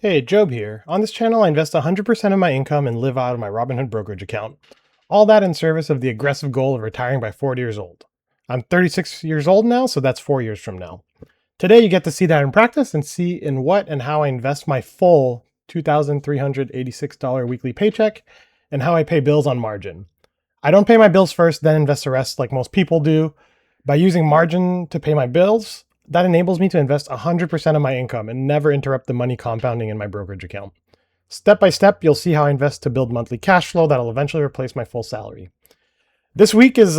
Hey, Job here. On this channel, I invest 100% of my income and live out of my Robinhood brokerage account. All that in service of the aggressive goal of retiring by 40 years old. I'm 36 years old now, so that's 4 years from now. Today, you get to see that in practice and see in what and how I invest my full $2,386 weekly paycheck and how I pay bills on margin. I don't pay my bills first, then invest the rest like most people do. By using margin to pay my bills, that enables me to invest 100% of my income and never interrupt the money compounding in my brokerage account. Step by step, you'll see how I invest to build monthly cash flow that'll eventually replace my full salary. This week is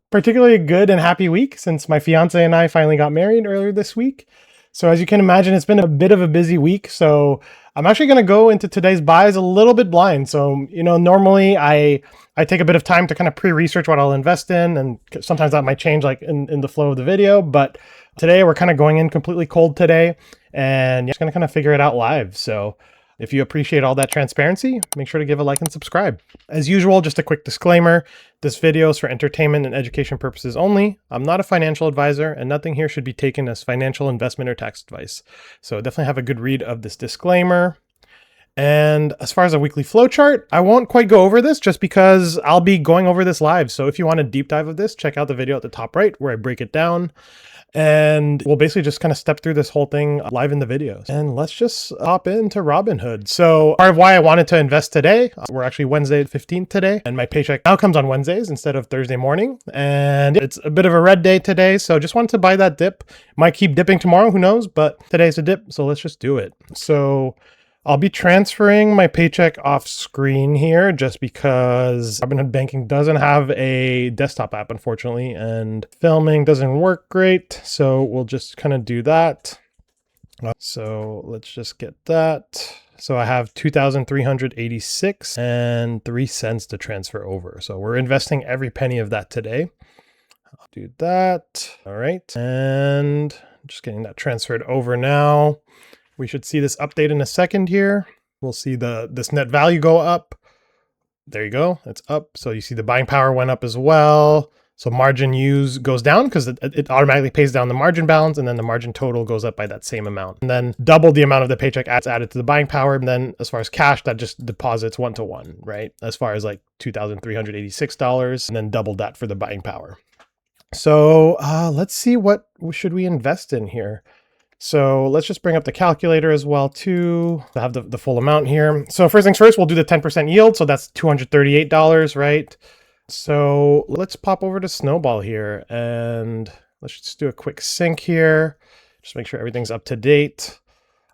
particularly a good and happy week since my fiance and I finally got married earlier this week. So as you can imagine, it's been a bit of a busy week. So I'm actually going to go into today's buys a little bit blind. So, normally I take a bit of time to kind of pre-research what I'll invest in, and sometimes that might change like in the flow of the video. But today we're kind of going in completely cold today and just going to kind of figure it out live. So if you appreciate all that transparency, make sure to give a like and subscribe. As usual, just a quick disclaimer, this video is for entertainment and education purposes only. I'm not a financial advisor and nothing here should be taken as financial investment or tax advice. So definitely have a good read of this disclaimer. And as far as a weekly flow chart, I won't quite go over this just because I'll be going over this live. So if you want a deep dive of this, check out the video at the top right where I break it down. And we'll basically just kind of step through this whole thing live in the videos. And let's just hop into Robinhood. So part of why I wanted to invest today, we're actually Wednesday 15th today, and my paycheck now comes on Wednesdays instead of Thursday morning. And it's a bit of a red day today, so just wanted to buy that dip. Might keep dipping tomorrow, who knows, but today's a dip, so let's just do it. So I'll be transferring my paycheck off screen here just because Robinhood Banking doesn't have a desktop app, unfortunately, and filming doesn't work great. So we'll just kind of do that. So let's just get that. So I have 2,386 and 3 cents to transfer over. So we're investing every penny of that today. I'll do that. All right. And just getting that transferred over now. We should see this update in a second here. We'll see this net value go up. There you go, it's up. So you see the buying power went up as well. So margin use goes down because it automatically pays down the margin balance, and then the margin total goes up by that same amount. And then double the amount of the paycheck added to the buying power. And then as far as cash, that just deposits 1-to-1, right? As far as like $2,386, and then double that for the buying power. So let's see, what should we invest in here? So let's just bring up the calculator as well too, to have the full amount here. So first things first, we'll do the 10% yield. So that's $238, right? So let's pop over to Snowball here and let's just do a quick sync here. Just make sure everything's up to date.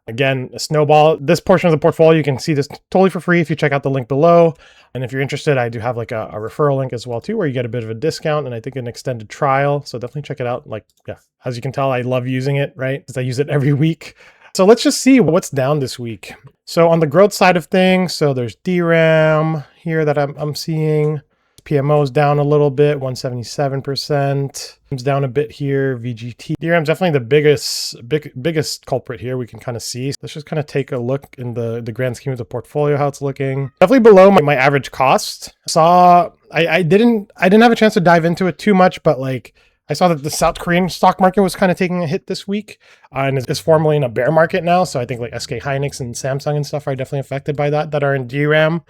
Again, Snowball, this portion of the portfolio, you can see this totally for free if you check out the link below. And if you're interested, I do have like a referral link as well too, where you get a bit of a discount and I think an extended trial. So definitely check it out. Like, yeah, as you can tell, I love using it, right? Because I use it every week. So let's just see what's down this week. So on the growth side of things, so there's DRAM here that I'm seeing. PMO is down a little bit, 177%. It's down a bit here. VGT. DRAM is definitely the biggest culprit here. We can kind of see. Let's just kind of take a look in the grand scheme of the portfolio, how it's looking. Definitely below my average cost. I didn't have a chance to dive into it too much, but like I saw that the South Korean stock market was kind of taking a hit this week and is formally in a bear market now. So I think like SK Hynix and Samsung and stuff are definitely affected by that are in DRAM.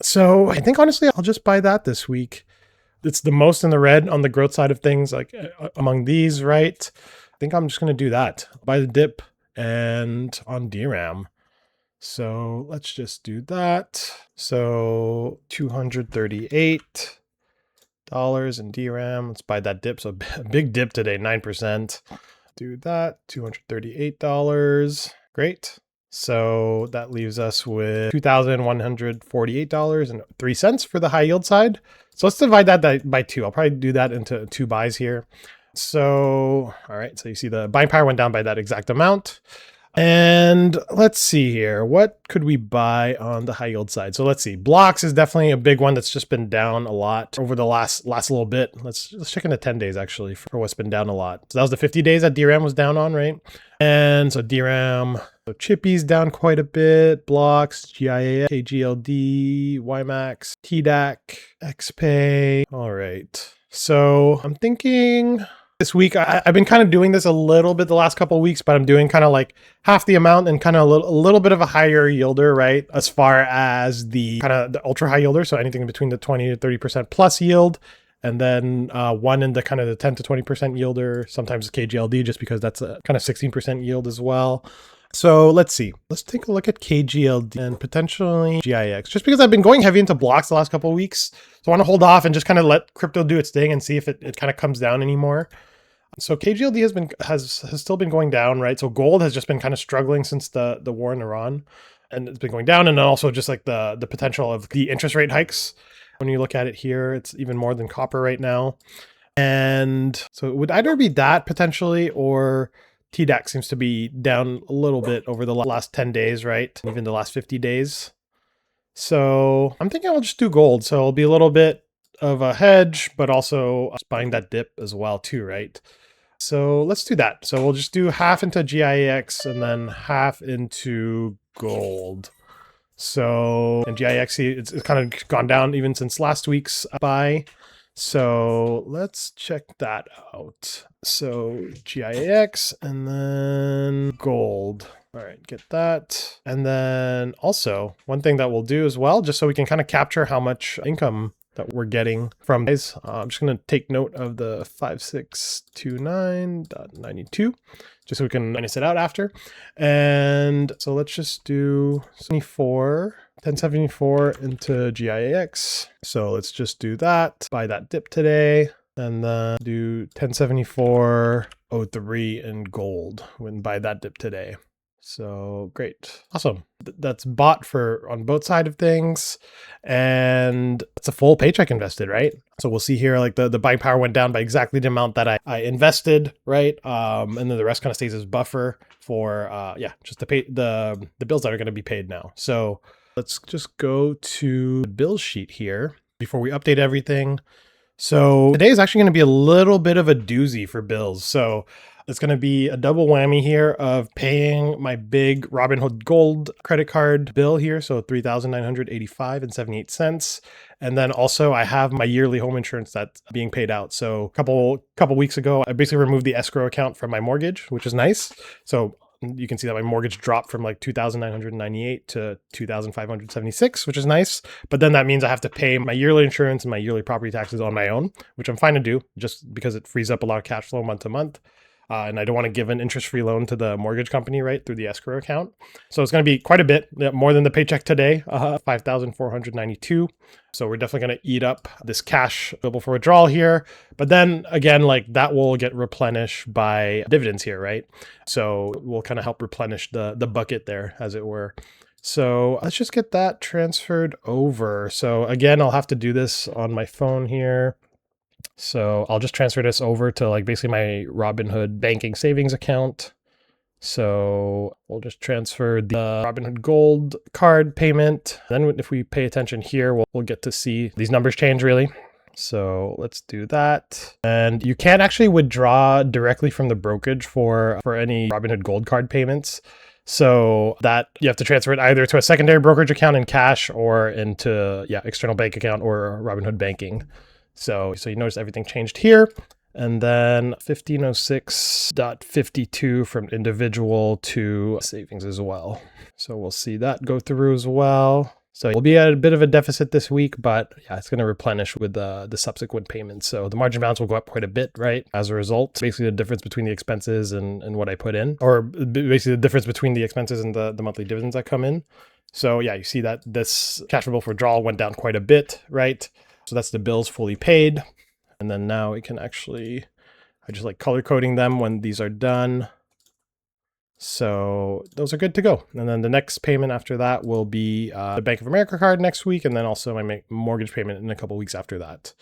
So I think honestly, I'll just buy that this week. It's the most in the red on the growth side of things, like among these, right? I think I'm just going to do that. Buy the dip and on DRAM. So let's just do that. So $238 in DRAM. Let's buy that dip. So a big dip today, 9%. Do that, $238. Great. So that leaves us with $2,148.03 for the high yield side. So let's divide that by 2. I'll probably do that into 2 buys here. So, all right. So you see the buying power went down by that exact amount. And let's see here. What could we buy on the high yield side? So let's see. Blocks is definitely a big one that's just been down a lot over the last little bit. Let's check in the 10 days actually for what's been down a lot. So that was the 50 days that DRAM was down on, right? And so DRAM, so Chippy's down quite a bit. Blocks, GIAX, KGLD, YMAX, TDAC, XPay. All right. So I'm thinking This week, I've been kind of doing this a little bit the last couple of weeks, but I'm doing kind of like half the amount and kind of a little bit of a higher yielder, right? As far as the kind of the ultra high yielder, so anything between the 20 to 30% plus yield, and then one in the kind of the 10 to 20% yielder, sometimes KGLD, just because that's a kind of 16% yield as well. So let's see. Let's take a look at KGLD and potentially GIAX, just because I've been going heavy into blocks the last couple of weeks. So I want to hold off and just kind of let crypto do its thing and see if it kind of comes down anymore. So KGLD has still been going down, right? So gold has just been kind of struggling since the war in Iran, and it's been going down. And then also just like the potential of the interest rate hikes. When you look at it here, it's even more than copper right now. And so it would either be that potentially, or TDAX seems to be down a little bit over the last 10 days, right? Even the last 50 days. So I'm thinking I'll just do gold. So it'll be a little bit of a hedge, but also buying that dip as well too, right? So let's do that. So we'll just do half into GIAX and then half into gold. So in GIAX, it's kind of gone down even since last week's buy. So let's check that out. So GIAX and then gold. All right, get that. And then also one thing that we'll do as well, just so we can kind of capture how much income that we're getting from guys. I'm just going to take note of the 5629.92, just so we can minus it out after. And so let's just do 1074 into GIAX. So let's just do that, buy that dip today, and then do 1074.03 in gold when buy that dip today. So great. Awesome. That's bought for on both sides of things. And it's a full paycheck invested, right? So we'll see here, like the buying power went down by exactly the amount that I invested, right? And then the rest kind of stays as buffer for, just to pay the bills that are going to be paid now. So let's just go to the bill sheet here before we update everything. So today is actually going to be a little bit of a doozy for bills. So it's going to be a double whammy here of paying my big Robinhood Gold credit card bill here. So $3,985.78. And then also I have my yearly home insurance that's being paid out. So a couple weeks ago, I basically removed the escrow account from my mortgage, which is nice. So you can see that my mortgage dropped from like $2,998 to $2,576, which is nice. But then that means I have to pay my yearly insurance and my yearly property taxes on my own, which I'm fine to do just because it frees up a lot of cash flow month to month. And I don't want to give an interest-free loan to the mortgage company, right, through the escrow account. So it's going to be quite a bit, more than the paycheck today, $5,492. So we're definitely going to eat up this cash available for withdrawal here. But then again, like that will get replenished by dividends here, right? So we'll kind of help replenish the bucket there, as it were. So let's just get that transferred over. So again, I'll have to do this on my phone here. So I'll just transfer this over to like basically my Robinhood Banking savings account. So we'll just transfer the Robinhood Gold card payment. Then if we pay attention here, we'll get to see these numbers change really. So let's do that. And you can't actually withdraw directly from the brokerage for any Robinhood Gold card payments. So that you have to transfer it either to a secondary brokerage account in cash or into external bank account or Robinhood Banking. So you notice everything changed here. And then 1506.52 from individual to savings as well. So we'll see that go through as well. So we'll be at a bit of a deficit this week, but yeah, it's going to replenish with the subsequent payments. So the margin balance will go up quite a bit, right? As a result, basically the difference between the expenses and what I put in, or basically the difference between the expenses and the monthly dividends that come in. So yeah, you see that this cash flow for withdrawal went down quite a bit, right? So that's the bills fully paid. And then now we can actually, I just like color coding them when these are done. So those are good to go. And then the next payment after that will be the Bank of America card next week. And then also my mortgage payment in a couple weeks after that.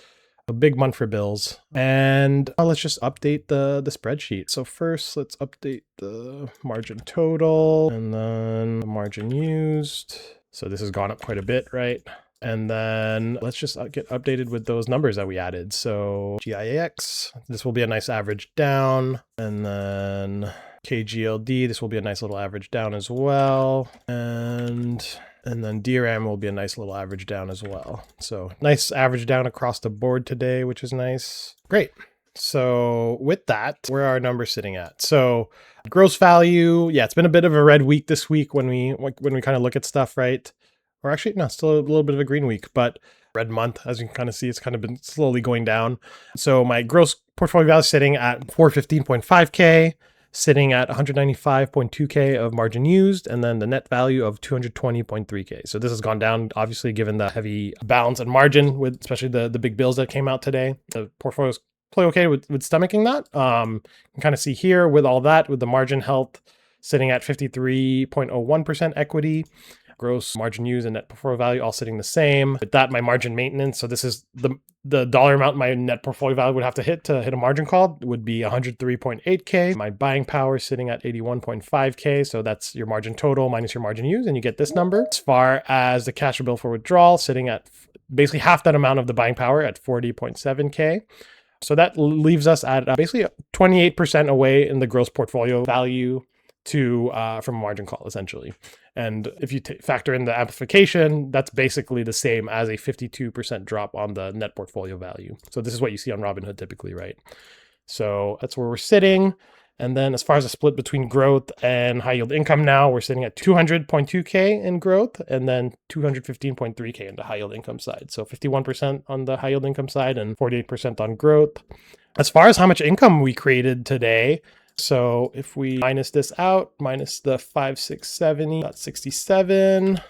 A big month for bills. And let's just update the spreadsheet. So first let's update the margin total and then the margin used. So this has gone up quite a bit, right? And then let's just get updated with those numbers that we added. So GIAX, this will be a nice average down. And then KGLD, this will be a nice little average down as well. And then DRAM will be a nice little average down as well. So nice average down across the board today, which is nice. Great. So with that, where are our numbers sitting at? So gross value, yeah, it's been a bit of a red week this week when we kind of look at stuff, right? Or actually, no, still a little bit of a green week, but red month, as you can kind of see, it's kind of been slowly going down. So my gross portfolio value is sitting at 415.5K, sitting at 195.2K of margin used, and then the net value of 220.3K. So this has gone down, obviously, given the heavy balance and margin with especially the big bills that came out today. The portfolio's play okay with stomaching that. You can kind of see here with all that, with the margin health sitting at 53.01% equity, gross margin used and net portfolio value all sitting the same. With that, my margin maintenance, so this is the dollar amount my net portfolio value would have to hit a margin call would be 103.8K. My buying power sitting at 81.5K. So that's your margin total minus your margin used, and you get this number. As far as the cash available for withdrawal, sitting at basically half that amount of the buying power at 40.7K. So that leaves us at basically 28% away in the gross portfolio value to from a margin call, essentially. And if you factor in the amplification, that's basically the same as a 52% drop on the net portfolio value. So this is what you see on Robinhood typically, right? So that's where we're sitting. And then as far as the split between growth and high yield income now, we're sitting at 200.2K in growth and then 215.3K in the high yield income side. So 51% on the high yield income side and 48% on growth. As far as how much income we created today, so if we minus this out, minus the 5670, that's 67.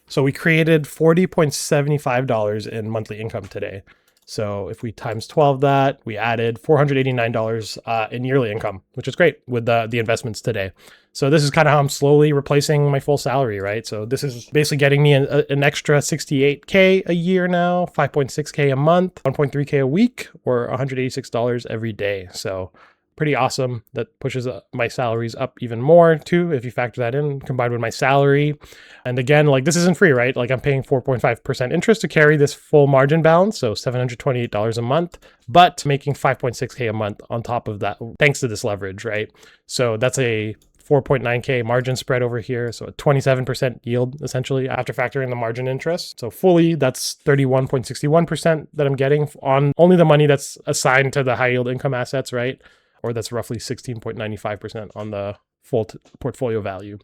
So we created $40.75 in monthly income today. So if we times 12 that, we added $489 in yearly income, which is great with the investments today. So this is kind of how I'm slowly replacing my full salary, right? So this is basically getting me an extra 68K a year now, 5.6K a month, 1.3K a week, or $186 every day. So pretty awesome. That pushes my salaries up even more too, if you factor that in, combined with my salary. And again, like this isn't free, right? Like I'm paying 4.5% interest to carry this full margin balance, so $728 a month, but making 5.6K a month on top of that, thanks to this leverage, right? So that's a 4.9K margin spread over here. So a 27% yield essentially after factoring the margin interest. So fully that's 31.61% that I'm getting on only the money that's assigned to the high yield income assets, right? Or that's roughly 16.95% on the full portfolio value.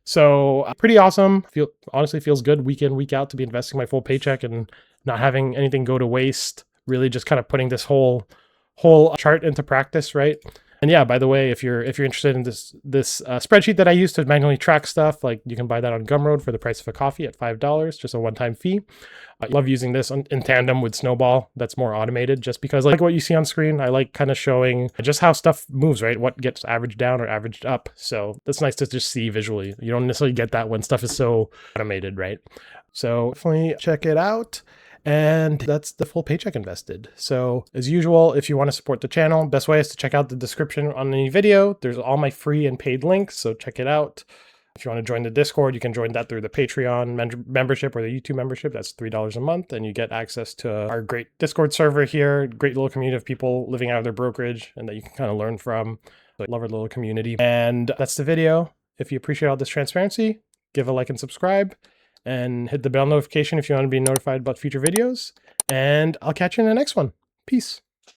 So pretty awesome. Honestly feels good week in, week out to be investing my full paycheck and not having anything go to waste. Really just kind of putting this whole chart into practice, right? And yeah, by the way, if you're interested in this spreadsheet that I use to manually track stuff, like you can buy that on Gumroad for the price of a coffee at $5, just a one-time fee. I love using this in tandem with Snowball. That's more automated, just because like what you see on screen, I like kind of showing just how stuff moves, right? What gets averaged down or averaged up. So that's nice to just see visually. You don't necessarily get that when stuff is so automated, right? So definitely check it out. And that's the full paycheck invested. So as usual, if you want to support the channel, best way is to check out the description on any video. There's all my free and paid links, so check it out. If you want to join the Discord, you can join that through the Patreon membership or the YouTube membership. That's $3 a month, and you get access to our great Discord server here, great little community of people living out of their brokerage and that you can kind of learn from. So I love our little community. And that's the video. If you appreciate all this transparency, give a like and subscribe. And hit the bell notification if you want to be notified about future videos. And I'll catch you in the next one. Peace.